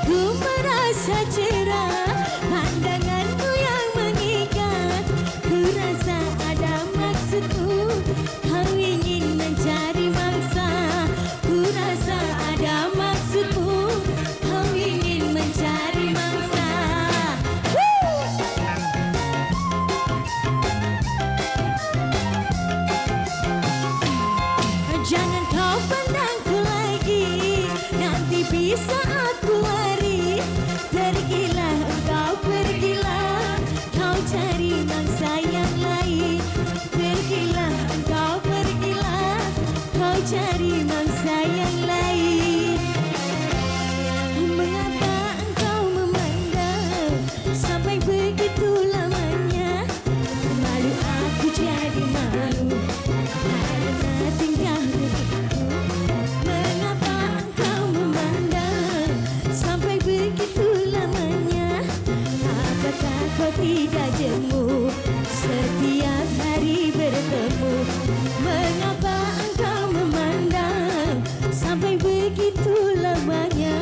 Ku merasa cerah, pandanganmu yang mengikat. Ku rasa ada maksudku, kau ingin mencari mangsa. Ku rasa ada maksudku, kau ingin mencari mangsa. Jangan kau pandangku lagi, nanti bisa aku lari. Pergilah engkau, pergilah, kau cari mangsa yang lain. Pergilah engkau, pergilah, kau cari mangsa yang lain. Mengapa engkau memandang sampai begitu lamanya? Malu aku jadi malu karena tingkah begitu. Mengapa engkau memandang sampai begitu lamanya? Apakah kau tidak jemu setiap hari bertemu? Mengapa engkau memandang sampai begitu lamanya?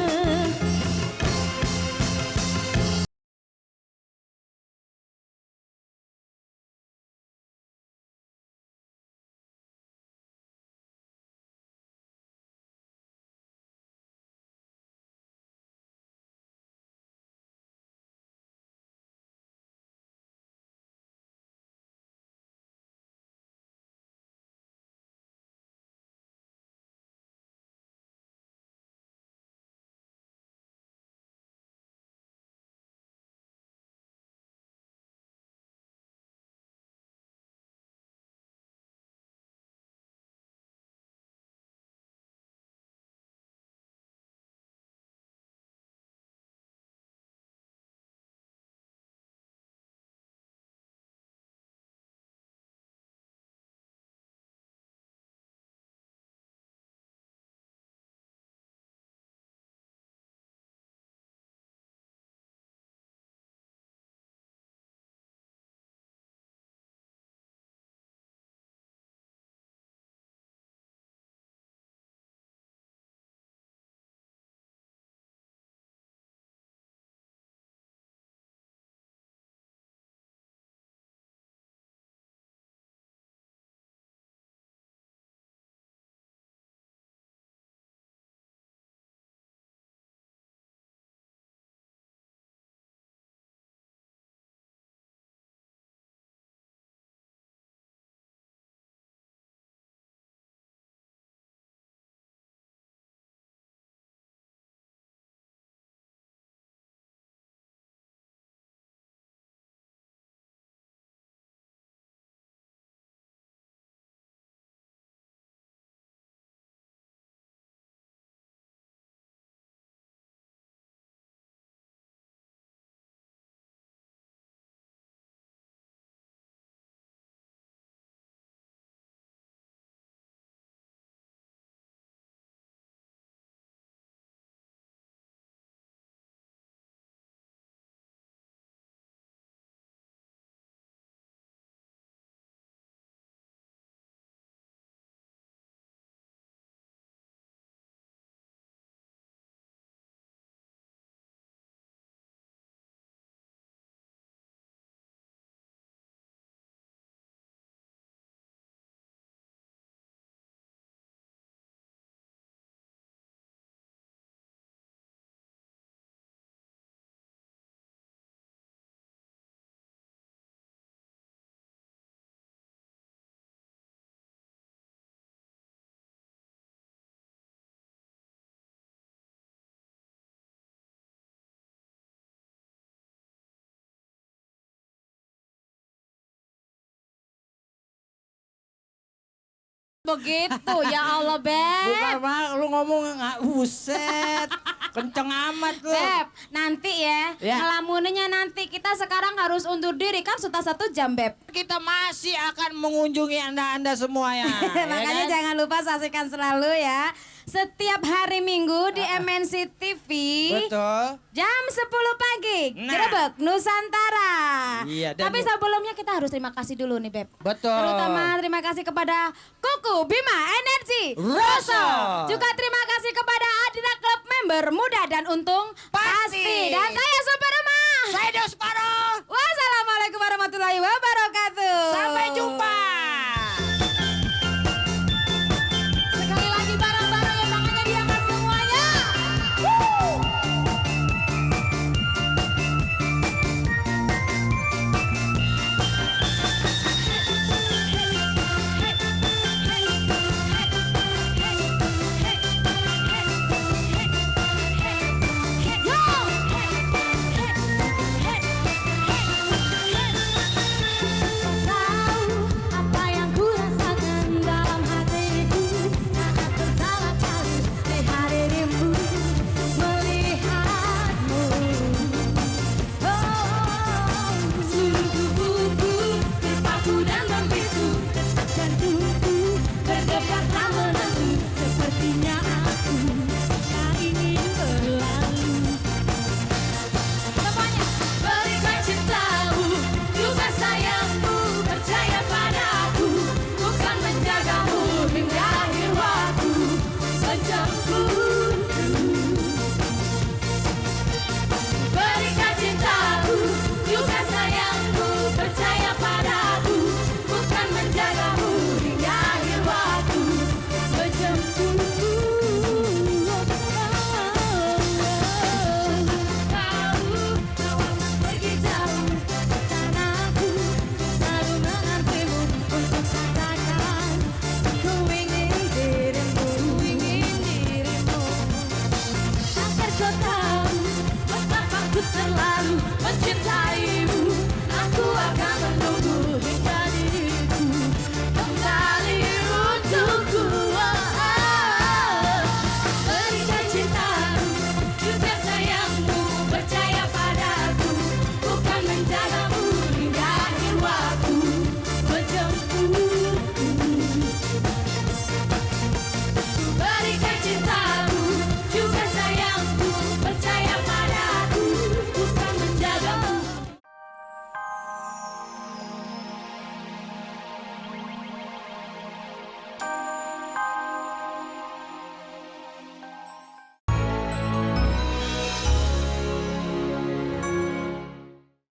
Begitu ya Allah, Beb. Bukan Mak, lu ngomong nggak buset. Kenceng amat lu. Beb, nanti ya, ngelamuninnya nanti. Kita sekarang harus undur diri, kan sudah 1 jam, Beb. Kita masih akan mengunjungi Anda-Anda semua ya. Makanya kan? jangan lupa saksikan selalu ya. Setiap hari Minggu di MNC TV. Betul. Jam 10 pagi, Nah. Grebek Nusantara. Iya, dan Tapi sebelumnya kita harus terima kasih dulu nih, Beb. Betul. Terutama terima kasih kepada Kuku Bima Energi Rosso. Juga terima kasih kepada Adira Club member Muda dan Untung Pasti. Santi. Dan saya Super Remah. Saya Dos Paro. Wassalamualaikum warahmatullahi wabarakatuh. Sampai jumpa. Sekali lagi barang-barang yang tangannya diangkat semuanya. Woo! Tahu apa yang ku rasakan dalam hatiku saat pertama kali lihat dirimu, melihatmu. Oh, seluruh tubuhku terpaku dan membisu, jantungku berdebar tak menentu. Sepertinya aku tak ingin berlalu. Semuanya. Berikan cintamu, juga sayangmu, percaya padaku, bukan menjagamu hingga akhir waktu, menjemputku. Berikan cintamu, juga sayangmu, percaya padaku, bukan menjagamu hingga akhir waktu, menjemputku. Kau akan pergi jauh dan aku selalu menantimu untuk katakan ku ingin dirimu, agar kau tahu betapa ku terlalu mencintai.